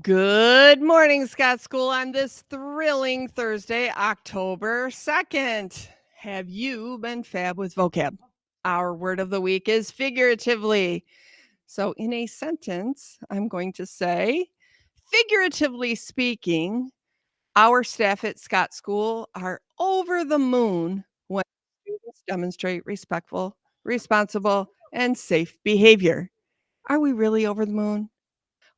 Good morning, Scott School, on this thrilling Thursday, October 2nd. Have you been fab with vocab? Our word of the week is figuratively. So, in a sentence, I'm going to say, figuratively speaking, our staff at Scott School are over the moon when students demonstrate respectful, responsible, and safe behavior. Are we really over the moon?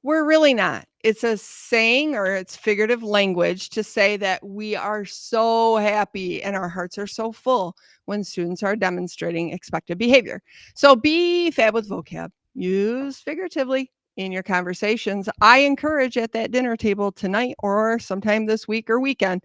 We're really not. It's a saying or it's figurative language to say that we are so happy and our hearts are so full when students are demonstrating expected behavior. So be fab with vocab. Use figuratively in your conversations. I encourage at that dinner table tonight or sometime this week or weekend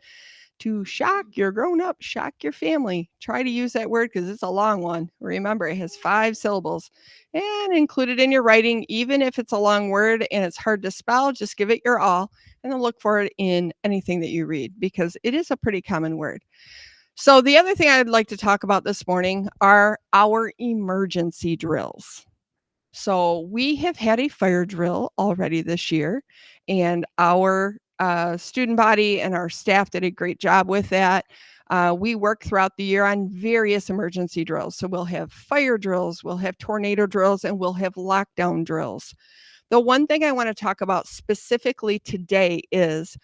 to shock your grown up, shock your family. Try to use that word because it's a long one. Remember, it has 5 syllables. And include it in your writing, even if it's a long word and it's hard to spell, just give it your all and then look for it in anything that you read because it is a pretty common word. So, the other thing I'd like to talk about this morning are our emergency drills. So we have had a fire drill already this year, and our student body and our staff did a great job with that. We work throughout the year on various emergency drills. So we'll have fire drills, we'll have tornado drills, and we'll have lockdown drills. The one thing I want to talk about specifically today is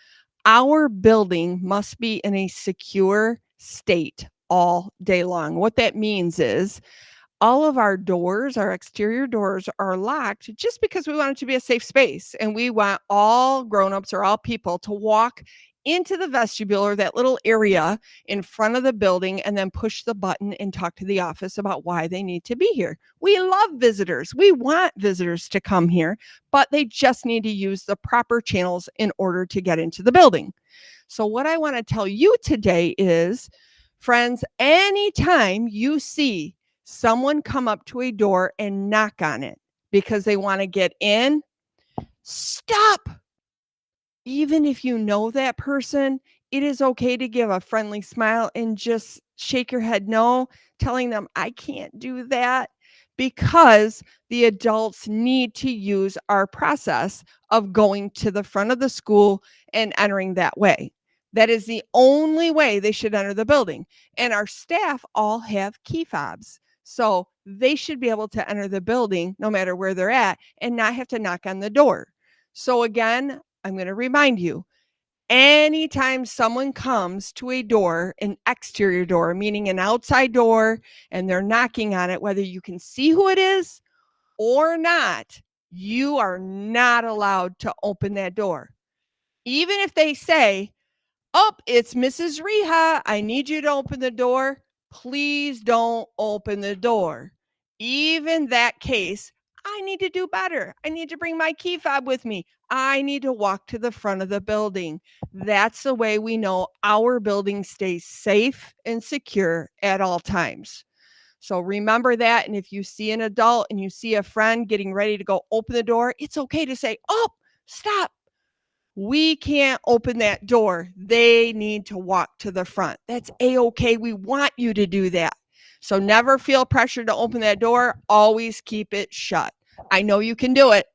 our building must be in a secure state all day long. What that means is all of our doors, our exterior doors are locked just because we want it to be a safe space. And we want all grown-ups or all people to walk into the vestibule or that little area in front of the building and then push the button and talk to the office about why they need to be here. We love visitors. We want visitors to come here, but they just need to use the proper channels in order to get into the building. So what I want to tell you today is, friends, anytime you see someone come up to a door and knock on it because they want to get in, stop. Even if you know that person, it is okay to give a friendly smile and just shake your head no, telling them, I can't do that, because the adults need to use our process of going to the front of the school and entering that way. That is the only way they should enter the building. And our staff all have key fobs. So they should be able to enter the building no matter where they're at and not have to knock on the door. So again, I'm going to remind you, anytime someone comes to a door, an exterior door, meaning an outside door, and they're knocking on it, whether you can see who it is or not, you are not allowed to open that door. Even if they say, oh, it's Mrs. Reha, I need you to open the door, please don't open the door. Even that case, I need to do better. I need to bring my key fob with me. I need to walk to the front of the building. That's the way we know our building stays safe and secure at all times. So remember that. And if you see an adult and you see a friend getting ready to go open the door, it's okay to say, oh, stop. We can't open that door. They need to walk to the front. That's A-okay. We want you to do that. So never feel pressure to open that door. Always keep it shut. I know you can do it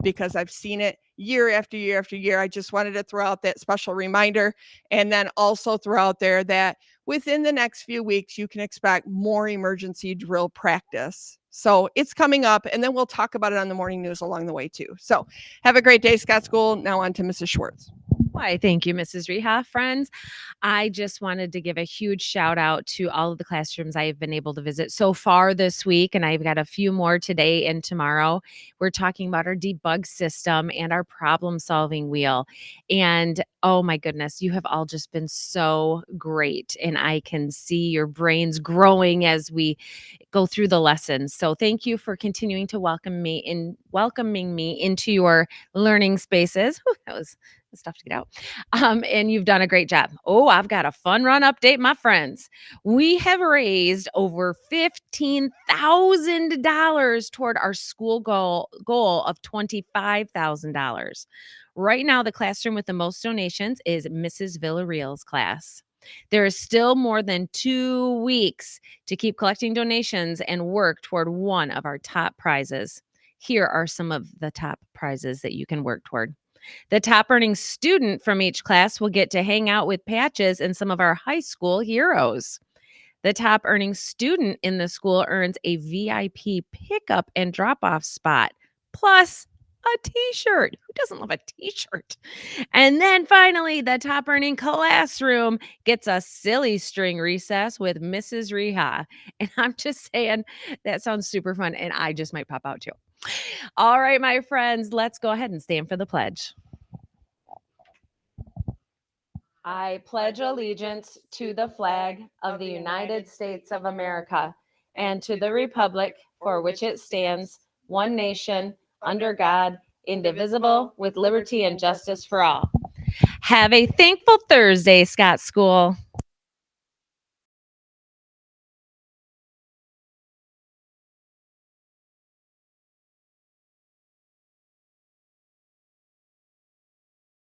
because I've seen it year after year after year. I just wanted to throw out that special reminder, and then also throw out there that within the next few weeks, you can expect more emergency drill practice. So it's coming up, and then we'll talk about it on the morning news along the way too. So have a great day, Scott School. Now on to Mrs. Schwartz. Why, thank you, Mrs. Reha. Friends, I just wanted to give a huge shout out to all of the classrooms I have been able to visit so far this week, and I've got a few more today and tomorrow. We're talking about our debug system and our problem solving wheel. And oh my goodness, you have all just been so great. And I can see your brains growing as we go through the lessons. So thank you for continuing to welcoming me into your learning spaces. Whew, that was stuff to get out. And you've done a great job. Oh, I've got a fun run update, my friends. We have raised over $15,000 toward our school goal of $25,000. Right now, the classroom with the most donations is Mrs. Villarreal's class. There is still more than 2 weeks to keep collecting donations and work toward one of our top prizes. Here are some of the top prizes that you can work toward. The top earning student from each class will get to hang out with Patches and some of our high school heroes. The top earning student in the school earns a VIP pickup and drop off spot, plus a t shirt. Who doesn't love a t shirt? And then finally, the top earning classroom gets a silly string recess with Mrs. Reha. And I'm just saying, that sounds super fun. And I just might pop out too. All right, my friends, let's go ahead and stand for the pledge. I pledge allegiance to the flag of the United States of America and to the republic for which it stands, one nation, under God, indivisible, with liberty and justice for all. Have a thankful Thursday, Scott School.